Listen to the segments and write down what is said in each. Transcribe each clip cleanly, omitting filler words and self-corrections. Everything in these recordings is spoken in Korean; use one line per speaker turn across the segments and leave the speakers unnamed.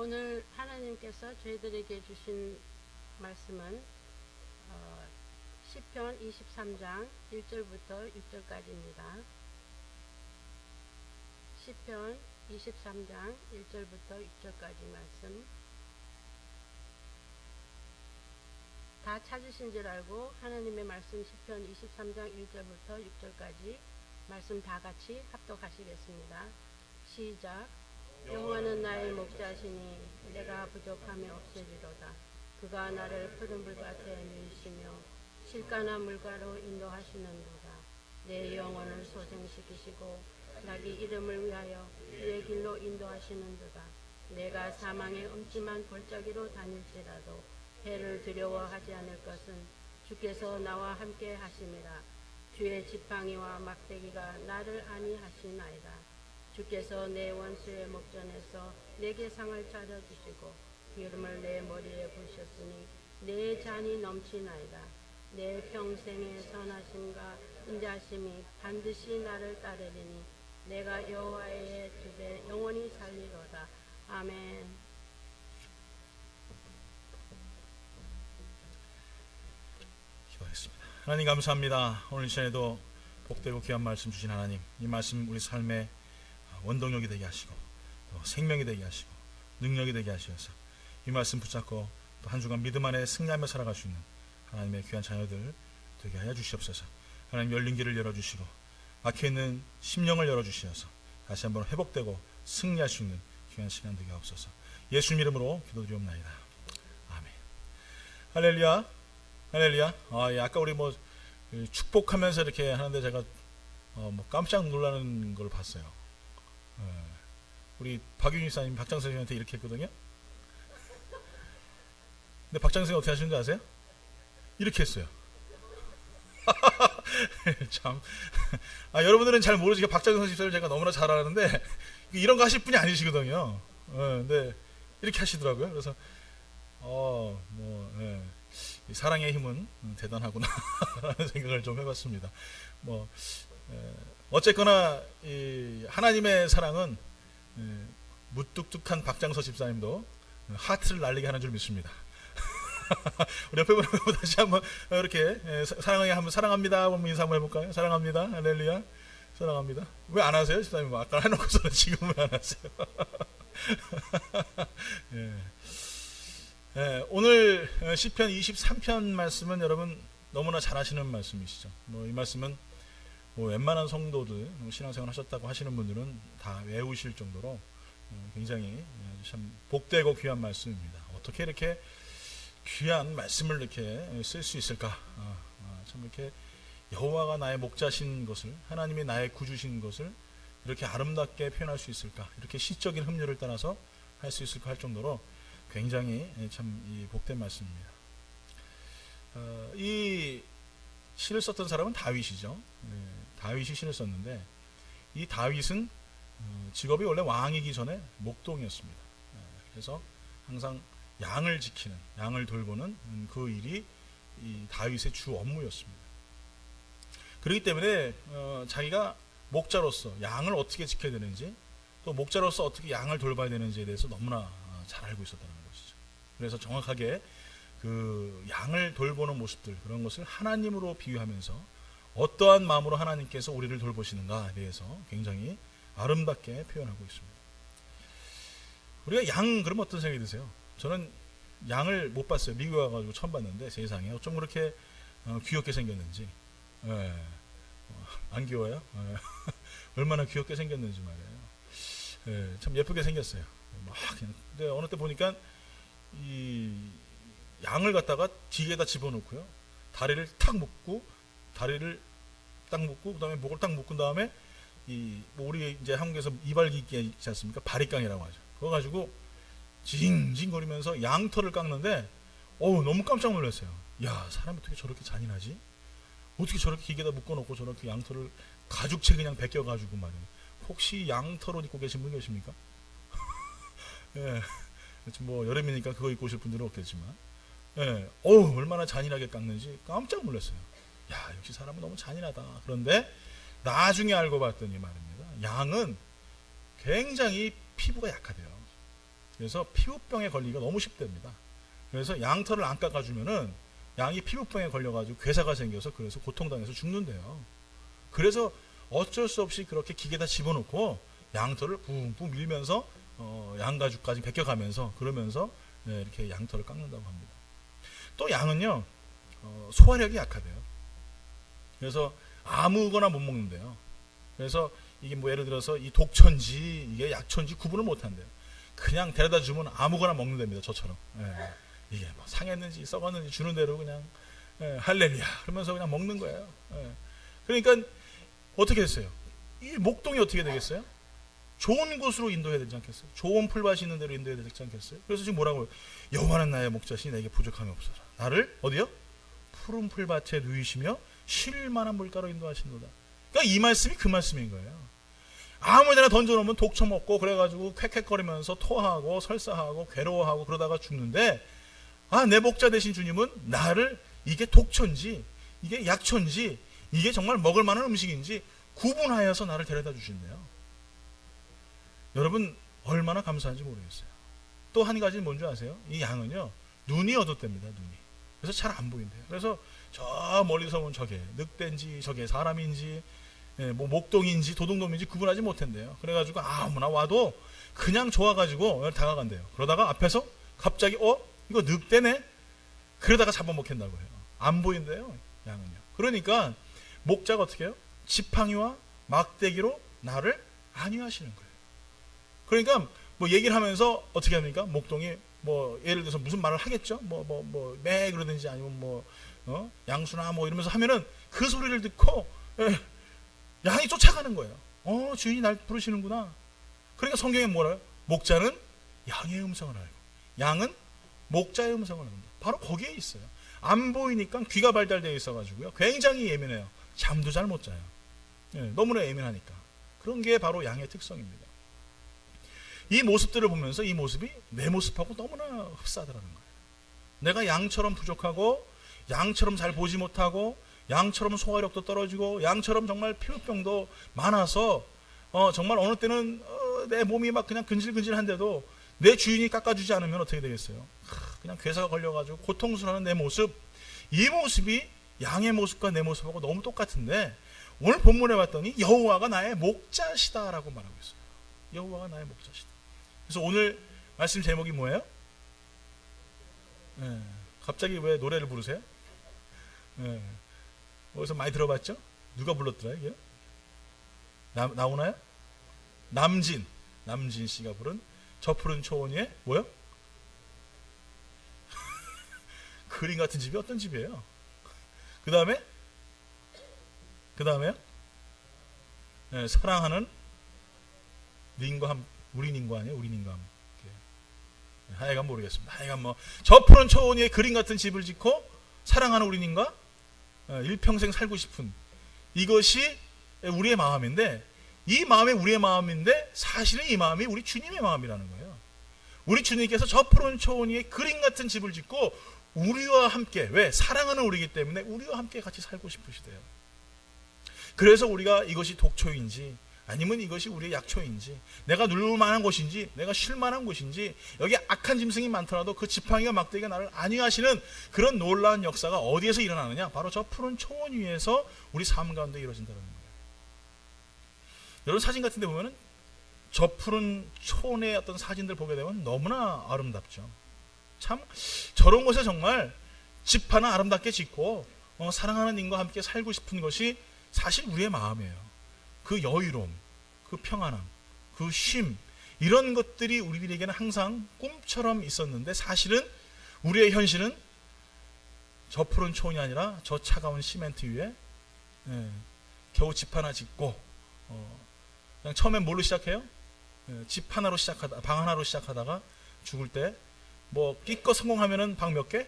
오늘 하나님께서 저희들에게 주신 말씀은 시편 23장 1절부터 6절까지입니다. 시편 23장 1절부터 6절까지 말씀. 다 찾으신 줄 알고 하나님의 말씀 시편 23장 1절부터 6절까지 말씀 다 같이 합독하시겠습니다. 시작. 여호와는 나의 목자시니 내가 부족함이 없으리로다. 그가 나를 푸른 불밭에 누이시며 실가나 물가로 인도하시는도다. 내 영혼을 소생시키시고 자기 이름을 위하여 내 길로 인도하시는도다. 내가 사망의 음침한 골짜기로 다닐지라도 해를 두려워하지 않을 것은 주께서 나와 함께 하심이라. 주의 지팡이와 막대기가 나를 안위하시나이다. 주께서 내 원수의 목전에서 내게 상을 차려주시고 기름을 내 머리에 부으셨으니 내 잔이 넘치나이다. 내 평생의 선하심과 인자심이 반드시 나를 따르리니 내가 여호와의 집에 영원히 살리로다. 아멘.
기도하겠습니다. 하나님 감사합니다. 오늘 이 시간에도 복되고 귀한 말씀 주신 하나님, 이 말씀 우리 삶의 원동력이 되게 하시고 또 생명이 되게 하시고 능력이 되게 하셔서 이 말씀 붙잡고 또 한 주간 믿음 안에 승리하며 살아갈 수 있는 하나님의 귀한 자녀들 되게 하여 주시옵소서. 하나님 열린 길을 열어주시고 막혀있는 심령을 열어주시어서 다시 한번 회복되고 승리할 수 있는 귀한 시간 되게 하옵소서. 예수님 이름으로 기도드리옵나이다. 아멘. 할렐루야. 할렐루야. 아까 우리 축복하면서 이렇게 하는데 제가 깜짝 놀라는 걸 봤어요. 우리 박윤희 사님 박장 선생님한테 이렇게 했거든요. 근데 박장 선생님 어떻게 하시는지 아세요? 이렇게 했어요. 참. 여러분들은 잘 모르시고 박장 선생님을 제가 너무나 잘 아는데 이런 거 하실 분이 아니시거든요. 근데 이렇게 하시더라고요. 그래서 사랑의 힘은 대단하구나 라는 생각을 좀 해봤습니다. 어쨌거나 이 하나님의 사랑은 무뚝뚝한 박장서 집사님도 하트를 날리게 하는 줄 믿습니다. 우리 옆에 보고 다시 한번 이렇게 사랑하게 한번 사랑합니다 한번 인사 한번 해볼까요? 사랑합니다. 할렐루야. 사랑합니다. 왜 안 하세요? 집사님 아까 해놓고서는 지금 왜 안 하세요? 오늘 시편 23편 말씀은 여러분 너무나 잘 아시는 말씀이시죠. 이 말씀은 웬만한 성도들 신앙생활 하셨다고 하시는 분들은 다 외우실 정도로 굉장히 참 복되고 귀한 말씀입니다. 어떻게 이렇게 귀한 말씀을 이렇게 쓸 수 있을까? 참 이렇게 여호와가 나의 목자신 것을, 하나님이 나의 구주신 것을 이렇게 아름답게 표현할 수 있을까? 이렇게 시적인 흠료를 따라서 할 수 있을까 할 정도로 굉장히 참 이 복된 말씀입니다. 이 시를 썼던 사람은 다윗이죠. 다윗이 시를 썼는데 이 다윗은 직업이 원래 왕이기 전에 목동이었습니다. 그래서 항상 양을 지키는, 양을 돌보는 그 일이 이 다윗의 주 업무였습니다. 그렇기 때문에 자기가 목자로서 양을 어떻게 지켜야 되는지, 또 목자로서 어떻게 양을 돌봐야 되는지에 대해서 너무나 잘 알고 있었다는 것이죠. 그래서 정확하게 그 양을 돌보는 모습들, 그런 것을 하나님으로 비유하면서 어떠한 마음으로 하나님께서 우리를 돌보시는가에 대해서 굉장히 아름답게 표현하고 있습니다. 우리가 양 그러면 어떤 생각이 드세요? 저는 양을 못 봤어요. 미국에 와가지고 처음 봤는데 세상에 어쩜 그렇게 귀엽게 생겼는지. 안 귀여워요? 얼마나 귀엽게 생겼는지 말이에요. 참 예쁘게 생겼어요. 근데 어느 때 보니까 이 양을 갖다가 뒤에다 집어넣고요, 다리를 탁 묶고 그다음에 목을 딱 묶은 다음에 우리 이제 한국에서 이발기계 있지 않습니까? 바리깡이라고 하죠. 그거 가지고 징징거리면서 양털을 깎는데 너무 깜짝 놀랐어요. 야, 사람이 어떻게 저렇게 잔인하지? 어떻게 저렇게 기계에다 묶어놓고 저렇게 양털을 가죽채 그냥 벗겨가지고 말이에요. 혹시 양털 옷 입고 계신 분 계십니까? 예. 여름이니까 그거 입고 오실 분들은 없겠지만, 얼마나 잔인하게 깎는지 깜짝 놀랐어요. 야, 역시 사람은 너무 잔인하다. 그런데 나중에 알고 봤더니 말입니다. 양은 굉장히 피부가 약하대요. 그래서 피부병에 걸리기가 너무 쉽답니다. 그래서 양털을 안 깎아주면은 양이 피부병에 걸려가지고 괴사가 생겨서 그래서 고통당해서 죽는데요. 그래서 어쩔 수 없이 그렇게 기계에다 집어넣고 양털을 붕붕 밀면서 양가죽까지 벗겨가면서 그러면서 이렇게 양털을 깎는다고 합니다. 또 양은요 소화력이 약하대요. 그래서 아무거나 못 먹는데요. 그래서 이게 뭐 예를 들어서 이 독초인지 이게 약초인지 구분을 못 한대요. 그냥 데려다 주면 아무거나 먹는답니다. 저처럼. 이게 뭐 상했는지 썩었는지 주는 대로 그냥 할렐루야 그러면서 그냥 먹는 거예요. 그러니까 어떻게 했어요? 이 목동이 어떻게 되겠어요? 좋은 곳으로 인도해야 되지 않겠어요? 좋은 풀밭이 있는 데로 인도해야 되지 않겠어요? 그래서 지금 뭐라고요? 여호와는 나의 목자시니 내게 부족함이 없어라. 나를 어디요? 푸른 풀밭에 누이시며 쉴 만한 물가로 인도하신도다. 그러니까 이 말씀이 그 말씀인 거예요. 아무데나 던져놓으면 독초 먹고 그래가지고 쾌쾌거리면서 토하고 설사하고 괴로워하고 그러다가 죽는데 내 목자 되신 주님은 나를 이게 독초인지 이게 약초인지 이게 정말 먹을 만한 음식인지 구분하여서 나를 데려다 주신대요. 여러분 얼마나 감사한지 모르겠어요. 또 한 가지는 뭔지 아세요? 이 양은요 눈이 어둡답니다. 눈이. 그래서 잘 안 보인대요. 그래서 저 멀리서 보면 저게 늑대인지 저게 사람인지 뭐 목동인지 도둑놈인지 구분하지 못한대요. 그래가지고 아무나 와도 그냥 좋아가지고 다가간대요. 그러다가 앞에서 갑자기 이거 늑대네? 그러다가 잡아먹힌다고 해요. 안 보인대요. 양은요. 그러니까 목자가 어떻게 해요? 지팡이와 막대기로 나를 안위하시는 거예요. 그러니까 뭐 얘기를 하면서 어떻게 합니까? 목동이 뭐 예를 들어서 무슨 말을 하겠죠? 매 그러든지 아니면 양수나 뭐 이러면서 하면은 그 소리를 듣고 양이 쫓아가는 거예요. 주인이 날 부르시는구나. 그러니까 성경에 뭐라요? 목자는 양의 음성을 알고 양은 목자의 음성을 합니다. 바로 거기에 있어요. 안 보이니까 귀가 발달되어 있어가지고요. 굉장히 예민해요. 잠도 잘 못 자요. 너무나 예민하니까. 그런 게 바로 양의 특성입니다. 이 모습들을 보면서 이 모습이 내 모습하고 너무나 흡사하더라는 거예요. 내가 양처럼 부족하고 양처럼 잘 보지 못하고 양처럼 소화력도 떨어지고 양처럼 정말 피부병도 많아서 정말 어느 때는 내 몸이 막 그냥 근질근질한데도 내 주인이 깎아주지 않으면 어떻게 되겠어요? 그냥 괴사가 걸려가지고 고통스러워하는 내 모습, 이 모습이 양의 모습과 내 모습하고 너무 똑같은데 오늘 본문에 봤더니 여호와가 나의 목자시다라고 말하고 있어요. 여호와가 나의 목자시다. 그래서 오늘 말씀 제목이 뭐예요? 갑자기 왜 노래를 부르세요? 어디서 많이 들어봤죠? 누가 불렀더라 이게? 나오나요? 남진 씨가 부른 저 푸른 초원 위에 뭐요? 그림 같은 집이 어떤 집이에요? 그 다음에요? 사랑하는 님과 우리 님과 아니에요? 우리 님과 하여간 모르겠습니다. 하여간 저 푸른 초원 위에 그림 같은 집을 짓고 사랑하는 우리 님과 일평생 살고 싶은 이것이 우리의 마음인데 이 마음이 우리의 마음인데 사실은 이 마음이 우리 주님의 마음이라는 거예요. 우리 주님께서 저 푸른 초원 위에 그림 같은 집을 짓고 우리와 함께 왜? 사랑하는 우리이기 때문에 우리와 함께 같이 살고 싶으시대요. 그래서 우리가 이것이 독초인지 아니면 이것이 우리의 약초인지 내가 누울 만한 곳인지 내가 쉴 만한 곳인지 여기 악한 짐승이 많더라도 그 지팡이가 막대기가 나를 안위하시는 그런 놀라운 역사가 어디에서 일어나느냐? 바로 저 푸른 초원 위에서 우리 삶 가운데 이루어진다는 거예요. 여러분 사진 같은 데 보면은 저 푸른 초원의 어떤 사진들 보게 되면 너무나 아름답죠. 참 저런 곳에 정말 집 하나 아름답게 짓고 사랑하는 님과 함께 살고 싶은 것이 사실 우리의 마음이에요. 그 여유로움, 그 평안함, 그 쉼 이런 것들이 우리들에게는 항상 꿈처럼 있었는데 사실은 우리의 현실은 저 푸른 초원이 아니라 저 차가운 시멘트 위에 겨우 집 하나 짓고 그냥 처음엔 뭘로 시작해요? 집 하나로 시작하다 방 하나로 시작하다가 죽을 때 뭐 끼껏 성공하면은 방 몇 개?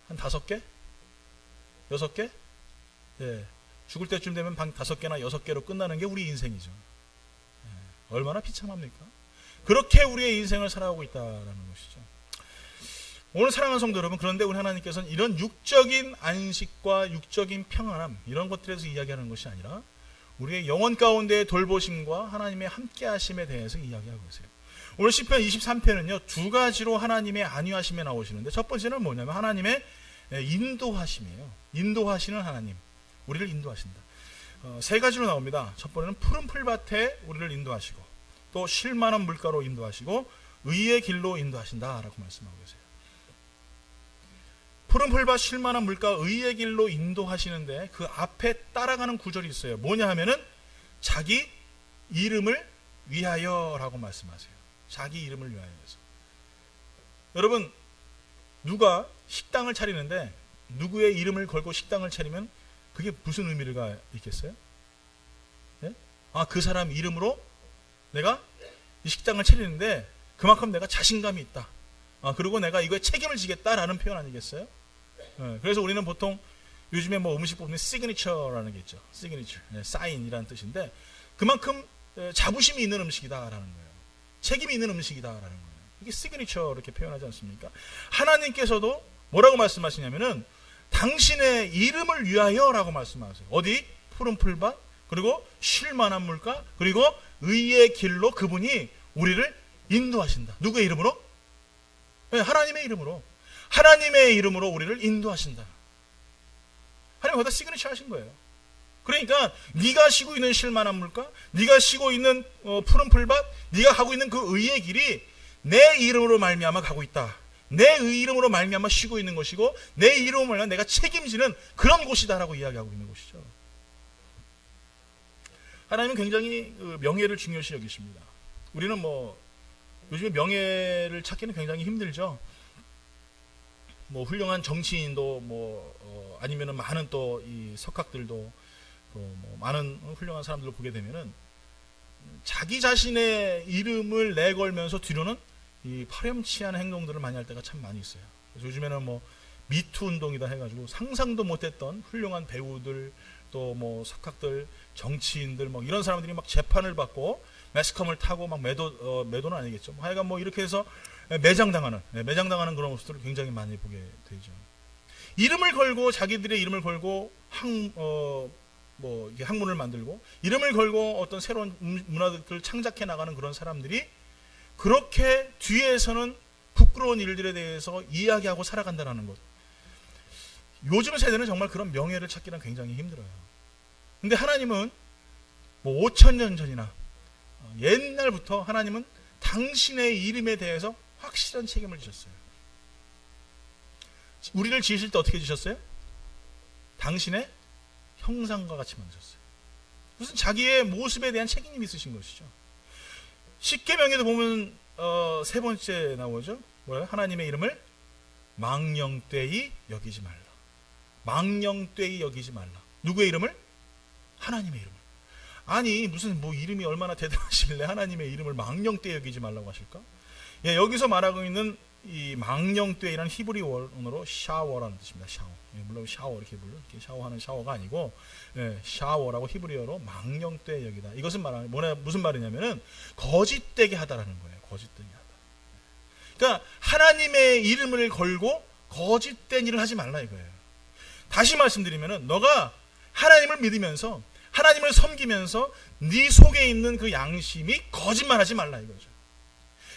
한 5개? 6개? 죽을 때쯤 되면 방 5개나 6개로 끝나는 게 우리 인생이죠. 얼마나 비참합니까? 그렇게 우리의 인생을 살아가고 있다라는 것이죠. 오늘 사랑하는 성도 여러분, 그런데 우리 하나님께서는 이런 육적인 안식과 육적인 평안함 이런 것들에서 이야기하는 것이 아니라 우리의 영혼 가운데의 돌보심과 하나님의 함께하심에 대해서 이야기하고 있어요. 오늘 시편 23편은요, 두 가지로 하나님의 안위하심에 나오시는데, 첫 번째는 뭐냐면 하나님의 인도하심이에요. 인도하시는 하나님, 우리를 인도하신다. 세 가지로 나옵니다. 첫 번째는 푸른 풀밭에 우리를 인도하시고, 또 쉴만한 물가로 인도하시고, 의의 길로 인도하신다라고 말씀하고 계세요. 푸른 풀밭, 쉴만한 물가, 의의 길로 인도하시는데 그 앞에 따라가는 구절이 있어요. 뭐냐 하면은 자기 이름을 위하여라고 말씀하세요. 자기 이름을 위하여서. 여러분, 누가 식당을 차리는데 누구의 이름을 걸고 식당을 차리면 그게 무슨 의미가 있겠어요? 예? 그 사람 이름으로 내가 이 식당을 차리는데 그만큼 내가 자신감이 있다. 그리고 내가 이거에 책임을 지겠다라는 표현 아니겠어요? 예, 그래서 우리는 보통 요즘에 뭐 음식 보면 시그니처라는 게 있죠. 시그니처, 사인이라는 뜻인데 그만큼 자부심이 있는 음식이다라는 거예요. 책임이 있는 음식이다라는 거예요. 이게 시그니처 이렇게 표현하지 않습니까? 하나님께서도 뭐라고 말씀하시냐면은 당신의 이름을 위하여라고 말씀하세요. 어디? 푸른 풀밭, 그리고 쉴만한 물가, 그리고 의의 길로 그분이 우리를 인도하신다. 누구의 이름으로? 네, 하나님의 이름으로. 하나님의 이름으로 우리를 인도하신다. 하나님 거기다 시그니처 하신 거예요. 그러니까 네가 쉬고 있는 쉴만한 물가, 네가 쉬고 있는 푸른 풀밭, 네가 가고 있는 그 의의 길이 내 이름으로 말미암아 가고 있다. 내 이름으로 말미암아 쉬고 있는 것이고 내 이름으로 말미암아 내가 책임지는 그런 곳이다라고 이야기하고 있는 것이죠. 하나님은 굉장히 명예를 중요시 여기십니다. 우리는 뭐 요즘에 명예를 찾기는 굉장히 힘들죠. 뭐 훌륭한 정치인도 아니면은 많은 또 이 석학들도 또 뭐 많은 훌륭한 사람들을 보게 되면은 자기 자신의 이름을 내걸면서 뒤로는 이 파렴치한 행동들을 많이 할 때가 참 많이 있어요. 그래서 요즘에는 뭐 미투 운동이다 해가지고 상상도 못했던 훌륭한 배우들 또 뭐 석학들 정치인들 뭐 이런 사람들이 막 재판을 받고 매스컴을 타고 막 매도는 아니겠죠. 하여간 뭐 이렇게 해서 매장당하는 그런 모습들을 굉장히 많이 보게 되죠. 이름을 걸고 자기들의 이름을 걸고 이게 학문을 만들고 이름을 걸고 어떤 새로운 문화들을 창작해 나가는 그런 사람들이 그렇게 뒤에서는 부끄러운 일들에 대해서 이야기하고 살아간다는 것. 요즘 세대는 정말 그런 명예를 찾기는 굉장히 힘들어요. 근데 하나님은 뭐 5,000년 전이나 옛날부터 하나님은 당신의 이름에 대해서 확실한 책임을 지셨어요. 우리를 지으실 때 어떻게 지으셨어요? 당신의 형상과 같이 만드셨어요. 무슨 자기의 모습에 대한 책임이 있으신 것이죠. 십계명에도 보면 세 번째 나오죠. 뭐예요? 하나님의 이름을 망령되이 여기지 말라. 망령되이 여기지 말라. 누구의 이름을? 하나님의 이름을. 아니 무슨 뭐 이름이 얼마나 대단하실래 하나님의 이름을 망령되이 여기지 말라고 하실까? 예, 여기서 말하고 있는 이 망령되이라는 히브리 언어로 샤워라는 뜻입니다. 샤워. 예, 물론 샤워 이렇게 이렇게 샤워하는 샤워가 아니고 샤워라고 히브리어로 망령되이 여기다. 이것은 무슨 말이냐면은 거짓되게 하다라는 거예요. 거짓되게 하다. 그러니까 하나님의 이름을 걸고 거짓된 일을 하지 말라 이거예요. 다시 말씀드리면은 너가 하나님을 믿으면서 하나님을 섬기면서 네 속에 있는 그 양심이 거짓말하지 말라 이거죠.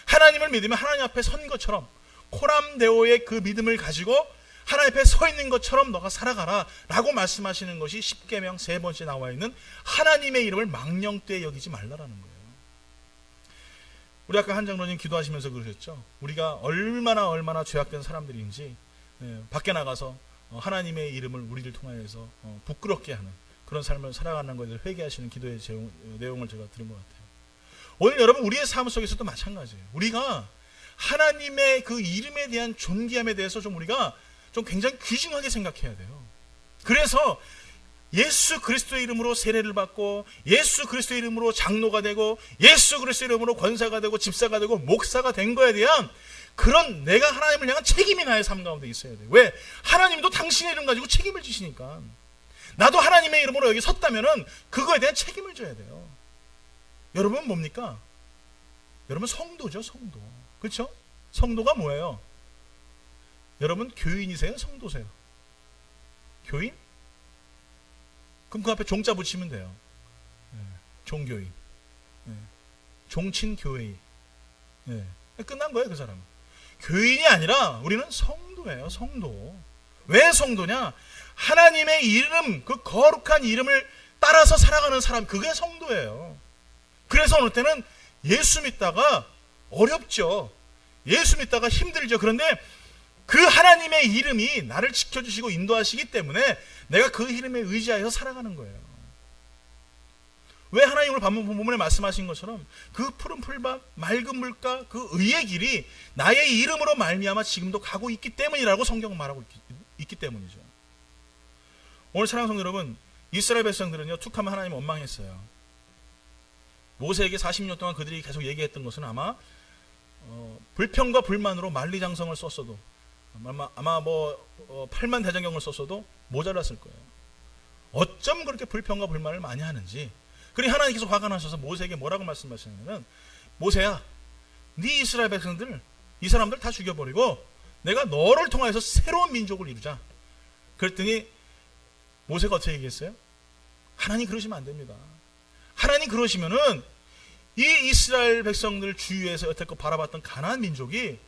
하나님을 믿으면 하나님 앞에 선 것처럼 코람데오의 그 믿음을 가지고 하나님 앞에 서 있는 것처럼 너가 살아가라 라고 말씀하시는 것이 십계명 세 번째 나와 있는 하나님의 이름을 망령되이 여기지 말라라는 거예요. 우리 아까 한 장로님 기도하시면서 그러셨죠. 우리가 얼마나 죄악된 사람들인지 밖에 나가서 하나님의 이름을 우리를 통하여서 부끄럽게 하는 그런 삶을 살아가는 것에 대해서 회개하시는 기도의 내용을 제가 들은 것 같아요. 오늘 여러분 우리의 삶 속에서도 마찬가지예요. 우리가 하나님의 그 이름에 대한 존귀함에 대해서 우리가 굉장히 귀중하게 생각해야 돼요. 그래서 예수 그리스도의 이름으로 세례를 받고 예수 그리스도의 이름으로 장로가 되고 예수 그리스도의 이름으로 권사가 되고 집사가 되고 목사가 된 거에 대한 그런 내가 하나님을 향한 책임이 나의 삶 가운데 있어야 돼요. 왜? 하나님도 당신의 이름 가지고 책임을 지시니까. 나도 하나님의 이름으로 여기 섰다면은 그거에 대한 책임을 져야 돼요. 여러분 뭡니까? 여러분 성도죠, 성도. 그렇죠? 성도가 뭐예요? 여러분 교인이세요? 성도세요? 교인? 그럼 그 앞에 종자 붙이면 돼요. 종교인. 종친교회. 예. 끝난 거예요, 그 사람은. 교인이 아니라 우리는 성도예요, 성도. 왜 성도냐? 하나님의 이름, 그 거룩한 이름을 따라서 살아가는 사람, 그게 성도예요. 그래서 어느 때는 예수 믿다가 어렵죠. 예수 믿다가 힘들죠. 그런데 그 하나님의 이름이 나를 지켜주시고 인도하시기 때문에 내가 그 이름에 의지하여서 살아가는 거예요. 왜 하나님 오늘 본문에 말씀하신 것처럼 그 푸른 풀밭, 맑은 물가, 그 의의 길이 나의 이름으로 말미암아 지금도 가고 있기 때문이라고 성경은 말하고 있기 때문이죠. 오늘 사랑하는 성도 여러분, 이스라엘 백성들은요, 툭하면 하나님 원망했어요. 모세에게 40년 동안 그들이 계속 얘기했던 것은 아마 불평과 불만으로 만리장성을 썼어도 아마 8만 대장경을 썼어도 모자랐을 거예요. 어쩜 그렇게 불평과 불만을 많이 하는지. 그러니 하나님께서 화가 나셔서 모세에게 뭐라고 말씀하시냐면, 모세야, 네 이스라엘 백성들, 이 사람들 다 죽여버리고 내가 너를 통하여서 새로운 민족을 이루자. 그랬더니 모세가 어떻게 얘기했어요? 하나님 그러시면 안 됩니다. 하나님 그러시면은 이 이스라엘 백성들 주위에서 여태껏 바라봤던 가나안 민족이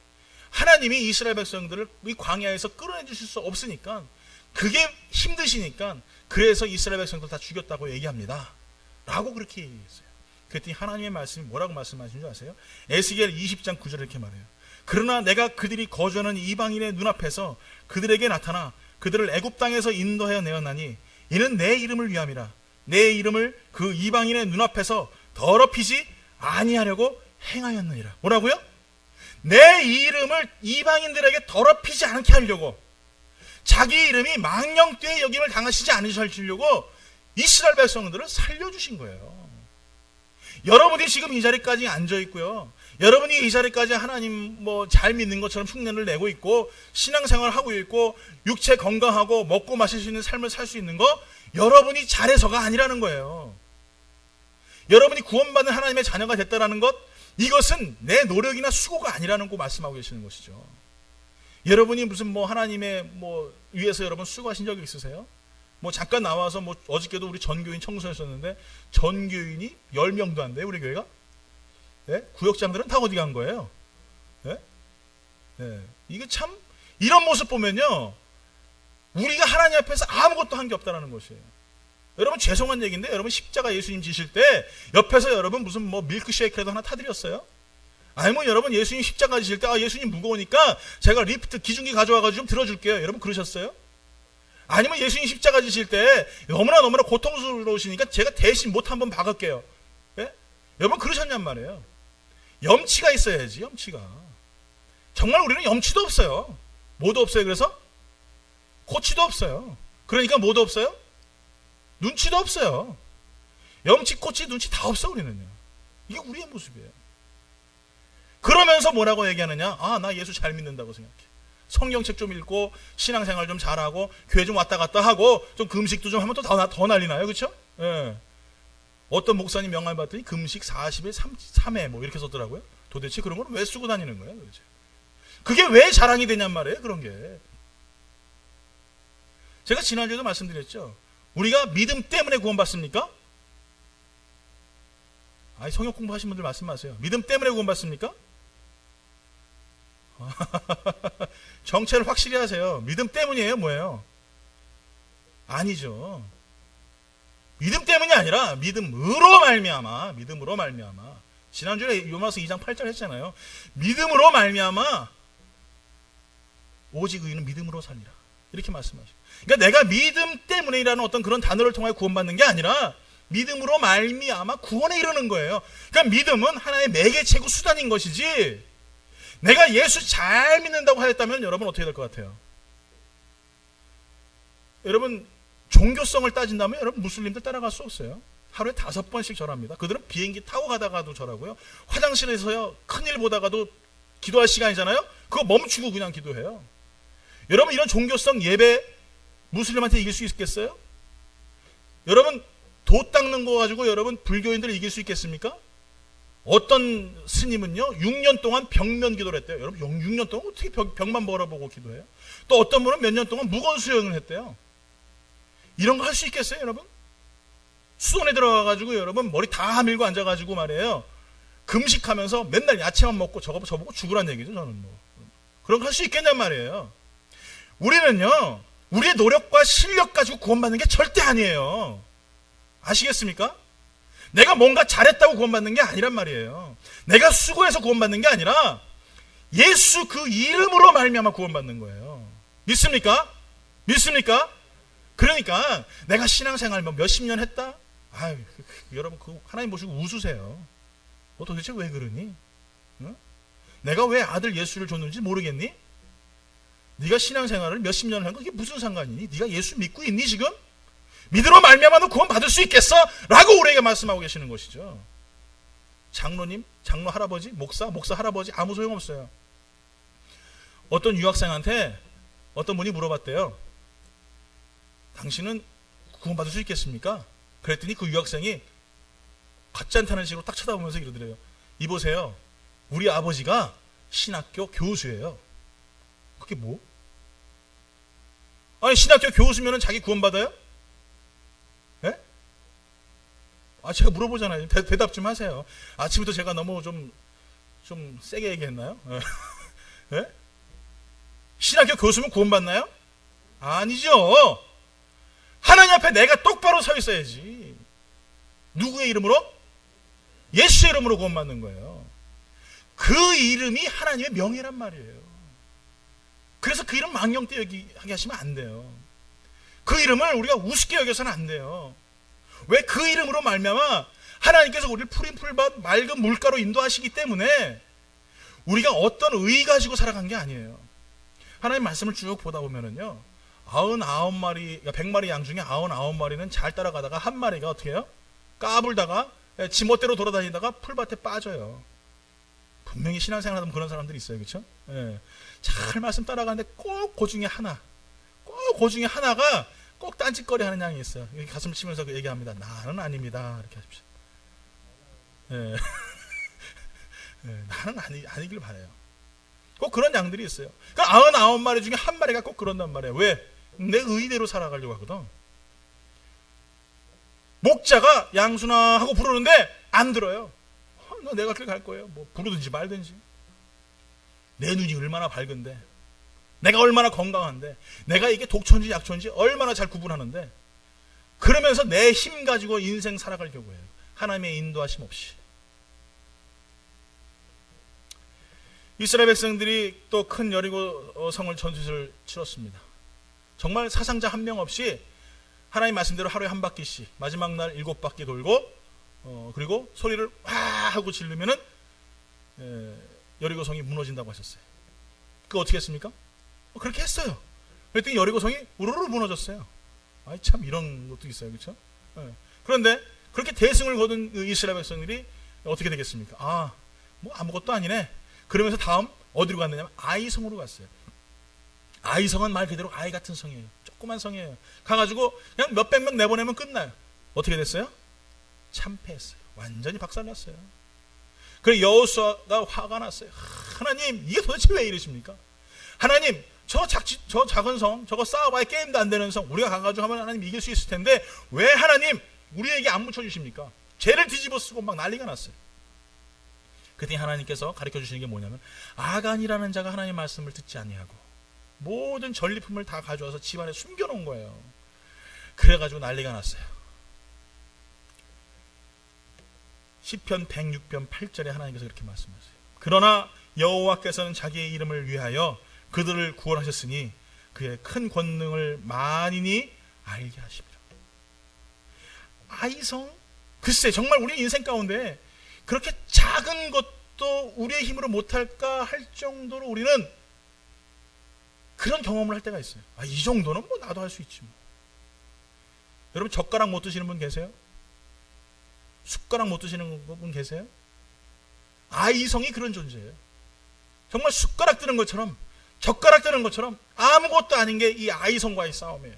하나님이 이스라엘 백성들을 이 광야에서 끌어내 주실 수 없으니까, 그게 힘드시니까 그래서 이스라엘 백성들 다 죽였다고 얘기합니다 라고 그렇게 얘기했어요. 그랬더니 하나님의 말씀이 뭐라고 말씀하신 줄 아세요? 에스겔 20장 9절에 이렇게 말해요. 그러나 내가 그들이 거주하는 이방인의 눈앞에서 그들에게 나타나 그들을 애굽 땅에서 인도하여 내었나니 이는 내 이름을 위함이라. 내 이름을 그 이방인의 눈앞에서 더럽히지 아니하려고 행하였느니라. 뭐라고요? 내 이름을 이방인들에게 더럽히지 않게 하려고, 자기 이름이 망령되이 여김을 당하시지 않으시려고 이스라엘 백성들을 살려주신 거예요. 여러분이 지금 이 자리까지 앉아 있고요, 여러분이 이 자리까지 하나님 잘 믿는 것처럼 흉내를 내고 있고 신앙생활을 하고 있고 육체 건강하고 먹고 마실 수 있는 삶을 살 수 있는 거, 여러분이 잘해서가 아니라는 거예요. 여러분이 구원받는 하나님의 자녀가 됐다라는 것, 이것은 내 노력이나 수고가 아니라는 거 말씀하고 계시는 것이죠. 여러분이 무슨 하나님의 위해서 여러분 수고하신 적이 있으세요? 잠깐 나와서 어저께도 우리 전교인 청소했었는데 전교인이 10명도 안 돼요, 우리 교회가? 네? 구역장들은 다 어디 간 거예요? 네? 네. 이게 참, 이런 모습 보면요, 우리가 하나님 앞에서 아무것도 한 게 없다는 것이에요. 여러분, 죄송한 얘기인데, 여러분 십자가 예수님 지실 때 옆에서 여러분 무슨 밀크쉐이크라도 하나 타드렸어요? 아니면 여러분 예수님 십자가 지실 때 예수님 무거우니까 제가 리프트 기중기 가져와가지고 좀 들어줄게요, 여러분 그러셨어요? 아니면 예수님 십자가 지실 때 너무나 고통스러우시니까 제가 대신 못 한번 박을게요. 예? 여러분 그러셨냔 말이에요. 염치가 있어야지, 염치가. 정말 우리는 염치도 없어요. 뭐도 없어요. 그래서 코치도 없어요. 그러니까 뭐도 없어요? 눈치도 없어요. 염치, 코치, 눈치 다 없어 우리는요. 이게 우리의 모습이에요. 그러면서 뭐라고 얘기하느냐? 나 예수 잘 믿는다고 생각해. 성경책 좀 읽고 신앙생활 좀 잘하고 교회 좀 왔다 갔다 하고 좀 금식도 좀 하면 또 더 난리 나요. 그렇죠? 예. 어떤 목사님 명함 봤더니 금식 40일 3회 이렇게 썼더라고요. 도대체 그런 걸 왜 쓰고 다니는 거예요? 도대체. 그게 왜 자랑이 되냔 말이에요. 그런 게. 제가 지난주에도 말씀드렸죠. 우리가 믿음 때문에 구원받습니까? 성역 공부하신 분들 말씀하세요. 믿음 때문에 구원받습니까? 정체를 확실히 하세요. 믿음 때문이에요? 뭐예요? 아니죠. 믿음 때문이 아니라 믿음으로 말미암아. 믿음으로 말미암아. 지난주에 요마서 2장 8절 했잖아요. 믿음으로 말미암아 오직 의인은 믿음으로 살리라. 이렇게 말씀하시고. 그러니까 내가 믿음 때문에라는 어떤 그런 단어를 통해 구원받는 게 아니라 믿음으로 말미암아 구원에 이르는 거예요. 그러니까 믿음은 하나의 매개체고 수단인 것이지, 내가 예수 잘 믿는다고 하였다면 여러분 어떻게 될 것 같아요? 여러분 종교성을 따진다면 여러분 무슬림들 따라갈 수 없어요. 하루에 5번씩 절합니다. 그들은 비행기 타고 가다가도 절하고요, 화장실에서요 큰일 보다가도 기도할 시간이잖아요, 그거 멈추고 그냥 기도해요. 여러분 이런 종교성 예배 무슬림한테 이길 수 있겠어요? 여러분 도 닦는 거 가지고 여러분 불교인들을 이길 수 있겠습니까? 어떤 스님은요 6년 동안 벽면 기도를 했대요. 여러분 6년 동안 어떻게 벽만 바라보고 기도해요? 또 어떤 분은 몇 년 동안 무건 수행을 했대요. 이런 거 할 수 있겠어요 여러분? 수원에 들어가가지고 여러분 머리 다 밀고 앉아가지고 말이에요, 금식하면서 맨날 야채만 먹고 저보고 죽으란 얘기죠. 저는 뭐 그런 거 할 수 있겠냔 말이에요. 우리는요, 우리의 노력과 실력 가지고 구원받는 게 절대 아니에요. 아시겠습니까? 내가 뭔가 잘했다고 구원받는 게 아니란 말이에요. 내가 수고해서 구원받는 게 아니라 예수 그 이름으로 말미암아 구원받는 거예요. 믿습니까? 믿습니까? 그러니까 내가 신앙생활 몇십 년 했다? 아유, 여러분 그 하나님 보시고 웃으세요. 너 도대체 왜 그러니? 응? 내가 왜 아들 예수를 줬는지 모르겠니? 네가 신앙생활을 몇십 년을 한 거 이게 무슨 상관이니? 네가 예수 믿고 있니 지금? 믿으러 말미암아 너 구원 받을 수 있겠어? 라고 우리에게 말씀하고 계시는 것이죠. 장로님, 장로 할아버지, 목사 할아버지 아무 소용없어요. 어떤 유학생한테 어떤 분이 물어봤대요. 당신은 구원 받을 수 있겠습니까? 그랬더니 그 유학생이 같지 않다는 식으로 딱 쳐다보면서 이러더래요. 이보세요. 우리 아버지가 신학교 교수예요. 그게 뭐? 아니 신학교 교수면은 자기 구원받아요? 예? 아 제가 물어보잖아요. 대답 좀 하세요. 아침부터 제가 너무 좀 세게 얘기했나요? 예? 신학교 교수면 구원받나요? 아니죠. 하나님 앞에 내가 똑바로 서 있어야지. 누구의 이름으로? 예수의 이름으로 구원받는 거예요. 그 이름이 하나님의 명예란 말이에요. 그래서 그 이름 망령되이 여기게 하시면 안 돼요. 그 이름을 우리가 우습게 여겨서는 안 돼요. 왜? 그 이름으로 말미암아 하나님께서 우리를 푸른 풀밭 맑은 물가로 인도하시기 때문에 우리가 어떤 의 가지고 살아간 게 아니에요. 하나님 말씀을 쭉 보다 보면은요, 99마리, 100마리 양 중에 99마리는 잘 따라가다가 한 마리가 어떻게 해요? 까불다가 지멋대로 돌아다니다가 풀밭에 빠져요. 분명히 신앙생활 하면 그런 사람들이 있어요. 그렇죠? 예. 잘 말씀 따라가는데 꼭 그 중에 하나, 꼭 그 중에 하나가 꼭 딴짓거리 하는 양이 있어요. 가슴 치면서 얘기합니다. 나는 아닙니다. 이렇게 하십시오. 예. 예. 나는 아니길 바라요. 꼭 그런 양들이 있어요. 그러니까 99마리 중에 한 마리가 꼭 그런단 말이에요. 왜? 내 의대로 살아가려고 하거든. 목자가 양순아 하고 부르는데 안 들어요. 나 내가 길 갈 거예요. 뭐 부르든지 말든지. 내 눈이 얼마나 밝은데, 내가 얼마나 건강한데, 내가 이게 독초인지 약초인지 얼마나 잘 구분하는데, 그러면서 내 힘 가지고 인생 살아가려고 해요. 하나님의 인도하심 없이. 이스라엘 백성들이 또 큰 여리고 성을 전투를 치렀습니다. 정말 사상자 한 명 없이 하나님 말씀대로 하루에 한 바퀴씩 마지막 날 7바퀴 돌고 그리고 소리를 와 하고 지르면은 여리고 성이 무너진다고 하셨어요. 그거 어떻게 했습니까? 그렇게 했어요. 그랬더니 여리고 성이 우르르 무너졌어요. 아이 참 이런 것도 있어요, 그렇죠? 그런데 그렇게 대승을 거둔 이스라엘 백성들이 어떻게 되겠습니까? 아, 뭐 아무것도 아니네. 그러면서 다음 어디로 갔느냐면 아이성으로 갔어요. 아이성은 말 그대로 아이 같은 성이에요. 조그만 성이에요. 가가지고 그냥 몇백 명 내보내면 끝나요. 어떻게 됐어요? 참패했어요. 완전히 박살났어요. 그래서 여호수아가 화가 났어요. 하나님, 이게 도대체 왜 이러십니까? 하나님, 저 작은 성, 저거 싸워봐야 게임도 안 되는 성, 우리가 가가지고 하면 하나님 이길 수 있을 텐데 왜 하나님 우리에게 안 묻혀주십니까? 죄를 뒤집어 쓰고 막 난리가 났어요. 그때 하나님께서 가르쳐 주시는 게 뭐냐면, 아간이라는 자가 하나님의 말씀을 듣지 아니하고 모든 전리품을 다 가져와서 집안에 숨겨놓은 거예요. 그래가지고 난리가 났어요. 시편 106편 8절에 하나님께서 이렇게 말씀하세요. 그러나 여호와께서는 자기의 이름을 위하여 그들을 구원하셨으니 그의 큰 권능을 만인이 알게 하십니다. 아이성? 글쎄 정말 우리 인생 가운데 그렇게 작은 것도 우리의 힘으로 못할까 할 정도로 우리는 그런 경험을 할 때가 있어요. 아, 이 정도는 뭐 나도 할 수 있지 뭐. 여러분 젓가락 못 드시는 분 계세요? 숟가락 못 드시는 분 계세요? 아이성이 그런 존재예요. 정말 숟가락 드는 것처럼, 젓가락 드는 것처럼 아무것도 아닌 게 이 아이성과의 싸움이에요.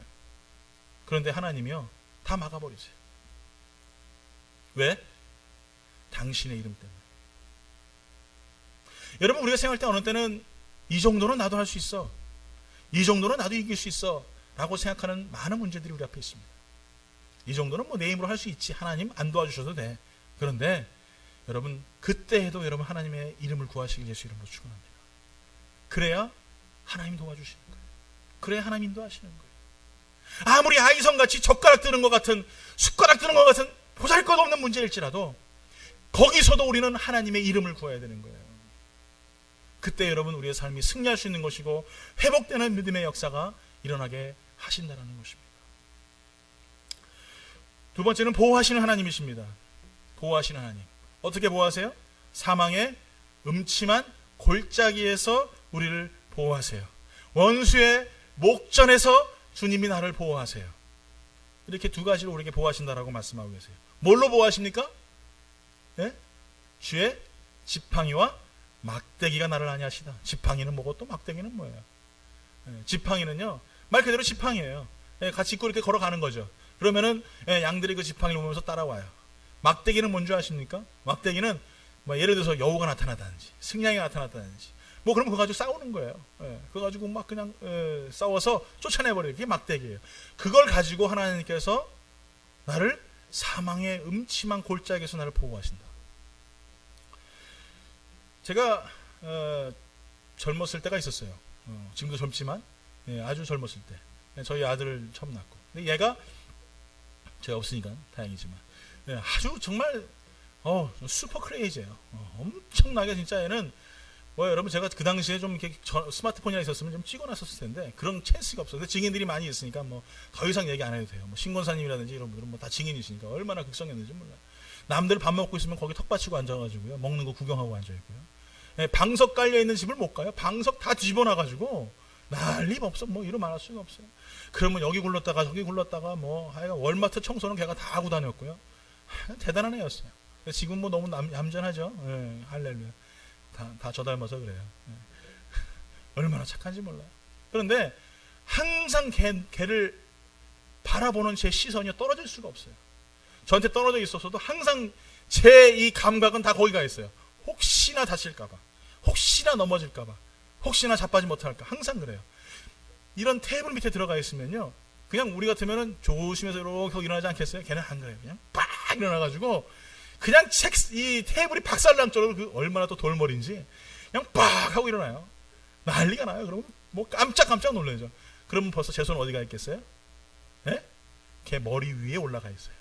그런데 하나님이요 다 막아버리세요. 왜? 당신의 이름 때문에. 여러분 우리가 생각할 때 어느 때는 이 정도는 나도 할 수 있어, 이 정도는 나도 이길 수 있어 라고 생각하는 많은 문제들이 우리 앞에 있습니다. 이 정도는 뭐 내 힘으로 할 수 있지, 하나님 안 도와주셔도 돼. 그런데 여러분 그때에도 여러분 하나님의 이름을 구하시길 예수 이름으로 축원합니다. 그래야 하나님 도와주시는 거예요. 그래야 하나님 인도하시는 거예요. 아무리 아이성같이 젓가락 드는 것 같은, 숟가락 드는 것 같은 보잘것없는 문제일지라도 거기서도 우리는 하나님의 이름을 구해야 되는 거예요. 그때 여러분 우리의 삶이 승리할 수 있는 것이고 회복되는 믿음의 역사가 일어나게 하신다는 것입니다. 두 번째는 보호하시는 하나님이십니다. 보호하시는 하나님. 어떻게 보호하세요? 사망의 음침한 골짜기에서 우리를 보호하세요. 원수의 목전에서 주님이 나를 보호하세요. 이렇게 두 가지로 우리에게 보호하신다라고 말씀하고 계세요. 뭘로 보호하십니까? 예? 주의 지팡이와 막대기가 나를 안위하시다. 지팡이는 뭐고 또 막대기는 뭐예요? 예, 지팡이는요, 말 그대로 지팡이에요. 예, 같이 입고 이렇게 걸어가는 거죠. 그러면은 양들이 그 지팡이를 보면서 따라와요. 막대기는 뭔지 아십니까? 막대기는 뭐 예를 들어서 여우가 나타나다든지 승냥이가 나타났다든지 뭐 그럼 그거 가지고 싸우는 거예요. 예, 그거 가지고 막 그냥 싸워서 쫓아내버려요. 그게 막대기예요. 그걸 가지고 하나님께서 나를 사망의 음침한 골짜기에서 나를 보호하신다. 제가 젊었을 때가 있었어요. 지금도 젊지만 아주 젊었을 때 저희 아들을 처음 낳고, 근데 얘가 제가 없으니까 다행이지만 아주 정말 슈퍼 크레이지예요. 엄청나게 진짜 얘는 뭐 여러분 제가 그 당시에 좀 이렇게 스마트폰이나 있었으면 좀 찍어놨었을 텐데 그런 찬스가 없어요. 근데 증인들이 많이 있으니까 뭐 더 이상 얘기 안 해도 돼요. 뭐 신권사님이라든지 이런 분들은 뭐 다 증인이시니까 얼마나 극성했는지 몰라요. 남들 밥 먹고 있으면 거기 턱 받치고 앉아가지고요, 먹는 거 구경하고 앉아있고요. 방석 깔려있는 집을 못 가요. 방석 다 뒤집어놔가지고 난리 없어. 뭐 이루 말할 수가 없어요. 그러면 여기 굴렀다가 저기 굴렀다가 뭐 하여간 월마트 청소는 걔가 다 하고 다녔고요. 대단한 애였어요. 지금 뭐 너무 얌전하죠. 할렐루야. 다 저 닮아서 그래요. 얼마나 착한지 몰라요. 그런데 항상 걔를 바라보는 제 시선이 떨어질 수가 없어요. 저한테 떨어져 있었어도 항상 제 이 감각은 다 거기 가 있어요. 혹시나 다칠까봐, 혹시나 넘어질까봐, 혹시나 자빠지 못할까, 항상 그래요. 이런 테이블 밑에 들어가 있으면요, 그냥 우리 같으면은 조심해서 이렇게 일어나지 않겠어요? 걔는 안 그래요. 그냥 빡 일어나가지고 그냥 이 테이블이 박살날 정도로 그 얼마나 또 돌머리인지 그냥 빡 하고 일어나요. 난리가 나요. 그러면 뭐 깜짝 놀라죠. 그러면 벌써 제 손 어디가 있겠어요? 예? 걔 머리 위에 올라가 있어요.